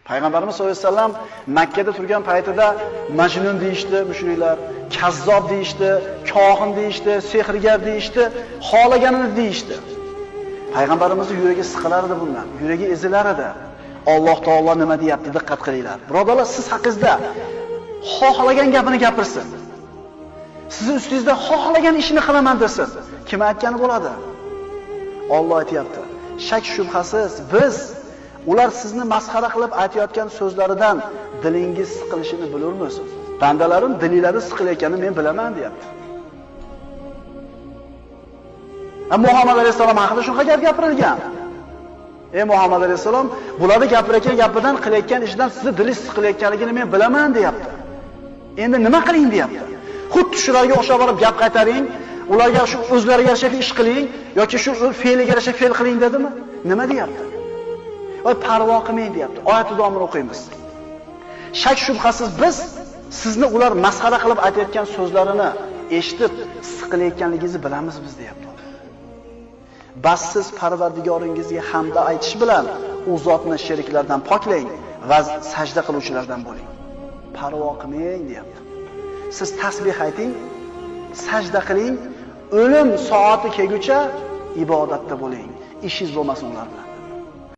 Payg'ambarimiz sollallohu alayhi vasallam Makka da turgan paytida majnun deyishdi mushriklar, kazzob deyishdi, kohin deyishdi, sehrgar deyishdi, xolaganini deyishdi. Payg'ambarimizning yuragi siqilardi bundan, yuragi ezilar edi. Alloh taolo nima deyapti, diqqat qilinglar. Birodarlar, siz haqingizda xohlagan gapini gapirsin. Sizning ustingizda xohlagan ishni qilaman desin. Kim aytgani bo'ladi? Alloh aytayapti. Shak shubhasiz biz ular sizni masxara qilib aytayotgan so'zlaridan dilingiz siqilishini bilurmiz. Bandalarim dillari siqilayotganini men bilaman, deyapti. Muhammad alayhisalom haqida shunaqa gap gapirilgan. Ey Muhammad alayhisalom, bularni gapirayotgan gapidan qilayotgan ishidan sizni dilingiz siqilayotganligini men bilaman, deyapti. Endi nima qiling, deyapti. Xuddi shularga o'xshab borib gap qaytaring, ularga shu o'zlariga yarasha ish qiling yoki shu fe'liga yarasha fe'l qiling dedimi? Nima deyapti? Voy parvo qilmang, deyapti. Oyat davomini o'qiymiz. Shak shubhasiz biz sizni ular masxara qilib aytayotgan so'zlarini eshitib siqilayotganligingizni bilamiz biz, deyapti. Bas siz Parvardigoringizga hamda aytish bilan u zotni sheriklardan poklang va sajda qiluvchilardan bo'ling. Parvo qilmang, deyapti. Siz tasbih ayting, sajda qiling, o'lim soati kelguncha ibodatda bo'ling. Ishingiz bo'lmasin ular bilan.